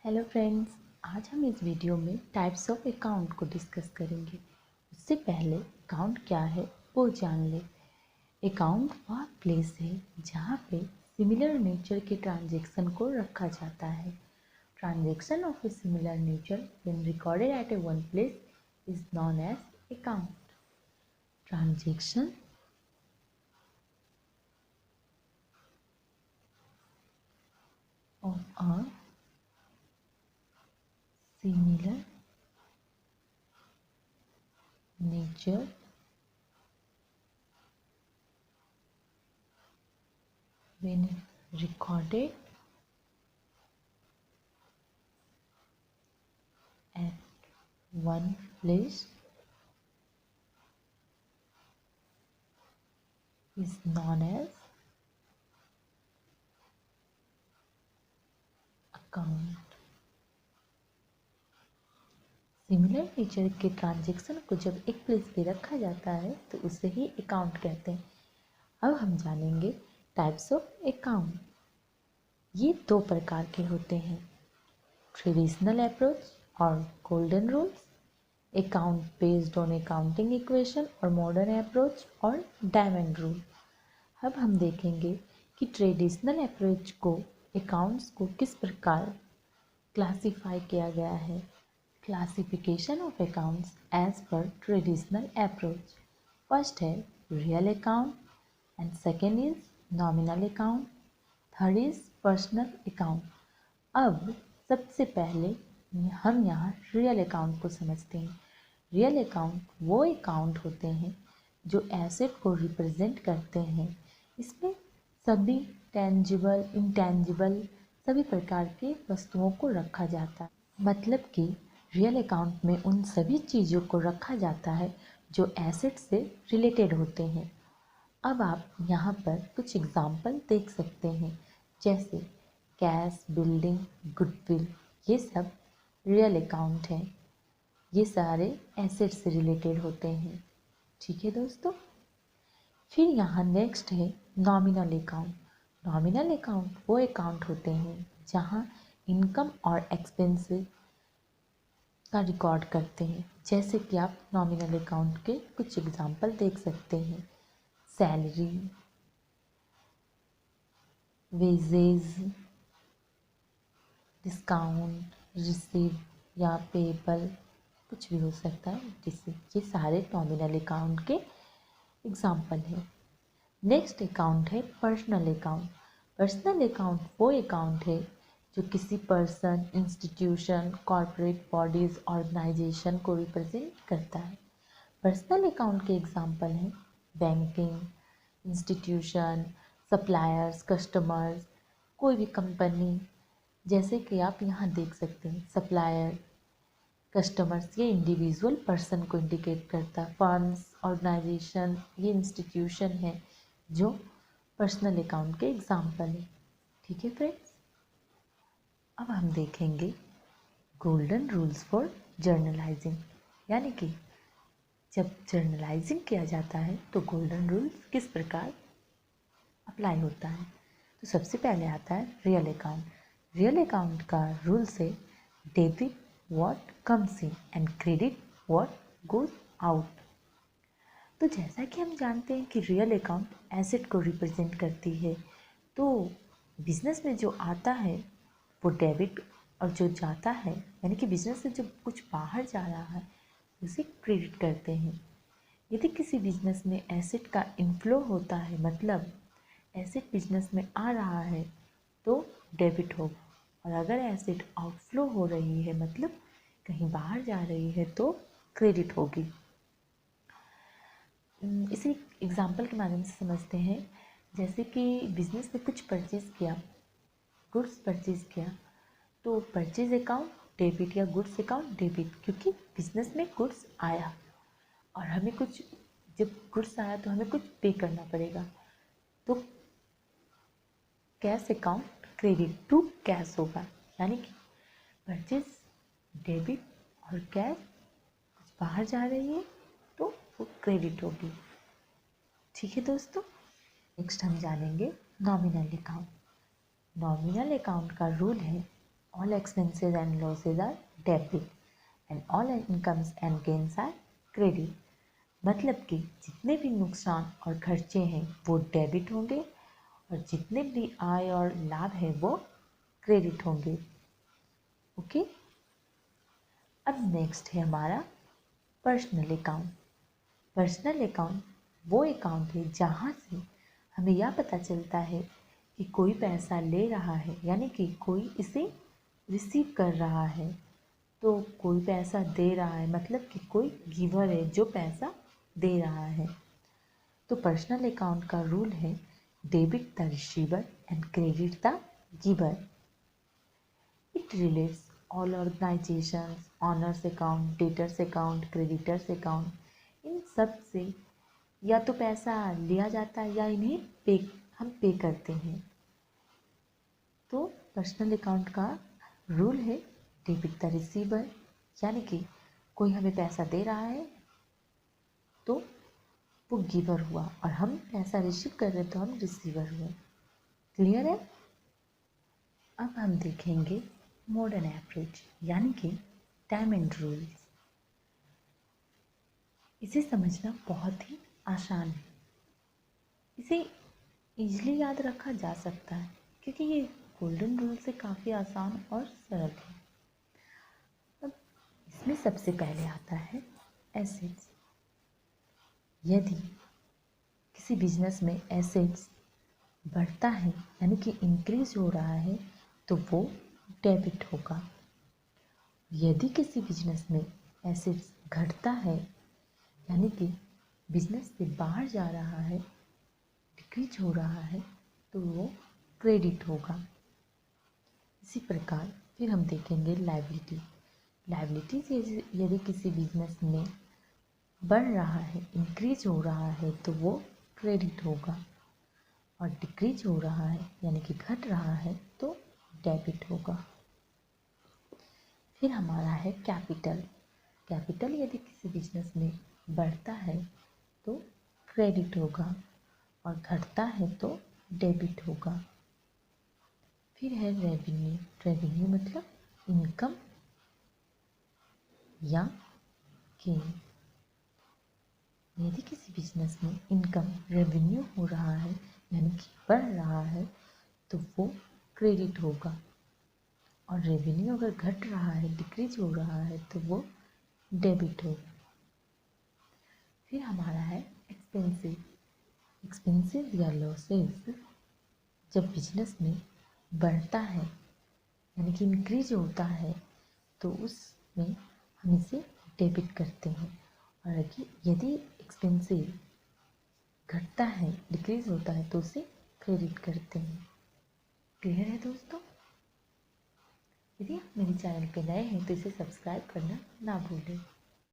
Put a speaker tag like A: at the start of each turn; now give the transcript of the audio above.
A: Hello friends, आज हम इस वीडियो में टाइप्स ऑफ अकाउंट को डिस्कस करेंगे। उससे पहले अकाउंट क्या है वो जान ले। अकाउंट वह प्लेस है जहाँ पे सिमिलर नेचर के ट्रांजैक्शन को रखा जाता है। Transaction of a similar nature when recorded at a one place is known as account. Transaction of a similar nature when recorded at one place is known as account। Similar nature के transaction को जब एक place पे रखा जाता है तो उसे ही अकाउंट कहते हैं। अब हम जानेंगे टाइप्स ऑफ अकाउंट। ये दो प्रकार के होते हैं, ट्रेडिशनल अप्रोच और golden rules. Account based on accounting equation और मॉडर्न अप्रोच और डायमंड रूल। अब हम देखेंगे कि ट्रेडिशनल अप्रोच को अकाउंट्स को किस प्रकार क्लासिफाई किया गया है। Classification of accounts as per traditional approach. First है real account and second is nominal account, third is personal account. अब सबसे पहले हम यहाँ रियल अकाउंट को समझते हैं। रियल अकाउंट वो अकाउंट होते हैं जो एसेट को रिप्रेजेंट करते हैं। इसमें सभी टेंजिबल इंटेंजिबल सभी प्रकार की वस्तुओं को रखा जाता है। मतलब कि रियल अकाउंट में उन सभी चीज़ों को रखा जाता है जो एसेट से रिलेटेड होते हैं। अब आप यहाँ पर कुछ एग्जाम्पल देख सकते हैं, जैसे कैश, बिल्डिंग, गुडविल, ये सब रियल अकाउंट हैं। ये सारे एसेट से रिलेटेड होते हैं। ठीक है दोस्तों। फिर यहाँ नेक्स्ट है नॉमिनल अकाउंट। नॉमिनल अकाउंट वो अकाउंट होते हैं जहाँ इनकम और एक्सपेंसेस का रिकॉर्ड करते हैं। जैसे कि आप नॉमिनल अकाउंट के कुछ एग्जाम्पल देख सकते हैं, सैलरी, वेजेस, डिस्काउंट, रिसीव या पेबल, कुछ भी हो सकता है रिसीव। ये सारे नॉमिनल अकाउंट के एग्जाम्पल हैं। नेक्स्ट अकाउंट है पर्सनल अकाउंट। पर्सनल अकाउंट वो अकाउंट है जो किसी person, institution, corporate bodies, organisation को रिप्रेजेंट करता है। पर्सनल अकाउंट के एग्जाम्पल हैं बैंकिंग, इंस्टीट्यूशन, सप्लायर्स, कस्टमर्स, कोई भी कंपनी। जैसे कि आप यहाँ देख सकते हैं, सप्लायर, कस्टमर्स ये इंडिविजुअल पर्सन को इंडिकेट करता है। फर्म्स, ऑर्गेनाइजेशन, ये इंस्टीट्यूशन है जो पर्सनल अकाउंट के एग्जाम्पल है। ठीक है फ्रेंड्स। अब हम देखेंगे गोल्डन रूल्स फॉर जर्नलाइजिंग, यानी कि जब जर्नलाइजिंग किया जाता है तो गोल्डन रूल्स किस प्रकार अप्लाई होता है। तो सबसे पहले आता है रियल अकाउंट। रियल अकाउंट का रूल्स है debit what comes in and credit what goes out. तो जैसा कि हम जानते हैं कि रियल अकाउंट एसेट को रिप्रेजेंट करती है, तो बिजनेस में जो आता है वो डेबिट और जो जाता है, यानी कि बिजनेस से जो कुछ बाहर जा रहा है उसे क्रेडिट करते हैं। यदि किसी बिजनेस में एसेट का इनफ्लो होता है, मतलब एसेट बिजनेस में आ रहा है, तो डेबिट होगा, और अगर एसेट आउटफ्लो हो रही है, मतलब कहीं बाहर जा रही है, तो क्रेडिट होगी। इसी एग्जाम्पल के माध्यम से समझते हैं। जैसे कि बिजनेस में कुछ परचेज़ किया, गुड्स परचेज़ किया, तो परचेज अकाउंट डेबिट या गुड्स अकाउंट डेबिट, क्योंकि बिजनेस में गुड्स आया और हमें कुछ, जब गुड्स आया तो हमें कुछ पे करना पड़ेगा, तो cash account credit to cash होगा, यानी कि परचेज डेबिट और कैश कुछ बाहर जा रही है तो वो क्रेडिट होगी। ठीक है दोस्तों। नेक्स्ट हम जानेंगे नॉमिनल अकाउंट। नॉमिनल अकाउंट का रूल है all expenses and losses are debit and all incomes and gains are credit. मतलब कि जितने भी नुकसान और खर्चे हैं वो डेबिट होंगे और जितने भी आय और लाभ है वो क्रेडिट होंगे। ओके, अब नेक्स्ट है हमारा पर्सनल अकाउंट। पर्सनल अकाउंट वो अकाउंट है जहाँ से हमें यह पता चलता है कि कोई पैसा ले रहा है, यानी कि कोई इसे रिसीव कर रहा है, तो कोई पैसा दे रहा है, मतलब कि कोई गिवर है जो पैसा दे रहा है। तो पर्सनल अकाउंट का रूल है debit the receiver and credit the giver. It relates all organisations, owners account, debtors account, creditors account, इन सब से या तो पैसा लिया जाता है या इन्हें हम पे करते हैं। तो पर्सनल अकाउंट का रूल है डेबिट द रिसीवर, यानी कि कोई हमें पैसा दे रहा है तो वो गिवर हुआ और हम पैसा रिसीव कर रहे तो हम रिसीवर हुए। क्लियर है? अब हम देखेंगे मॉडर्न एवरेज, यानी कि टाइम एंड रूल्स। इसे समझना बहुत ही आसान है, इसे इजीली याद रखा जा सकता है क्योंकि ये गोल्डन रूल से काफ़ी आसान और सरल है। अब इसमें सबसे पहले आता है एसेट्स। यदि किसी बिजनेस में एसेट्स बढ़ता है यानी कि इंक्रीज हो रहा है तो वो डेबिट होगा। यदि किसी बिजनेस में एसेट्स घटता है यानी कि बिजनेस से बाहर जा रहा है, डिक्रीज हो रहा है, तो वो क्रेडिट होगा। इसी प्रकार फिर हम देखेंगे लायबिलिटी। लायबिलिटी यदि किसी बिजनेस में बढ़ रहा है, इंक्रीज हो रहा है, तो वो क्रेडिट होगा और डिक्रीज हो रहा है यानी कि घट रहा है तो डेबिट होगा। फिर हमारा है कैपिटल। कैपिटल यदि किसी बिजनेस में बढ़ता है तो क्रेडिट होगा और घटता है तो डेबिट होगा। फिर है रेवेन्यू। रेवेन्यू मतलब इनकम या गेन। यदि किसी बिजनेस में इनकम रेवेन्यू हो रहा है यानी कि बढ़ रहा है तो वो क्रेडिट होगा और रेवेन्यू अगर घट रहा है, डिक्रीज हो रहा है, तो वो डेबिट होगा। फिर हमारा है एक्सपेंसिव। एक्सपेंसिव या लॉसेस जब बिजनेस में बढ़ता है यानी कि इंक्रीज होता है तो उसमें हम इसे डेबिट करते हैं और यदि एक्सपेंसिव घटता है, डिक्रीज होता है, तो उसे क्रेडिट करते हैं। क्लियर है दोस्तों? यदि आप मेरे चैनल पर नए हैं तो इसे सब्सक्राइब करना ना भूलें।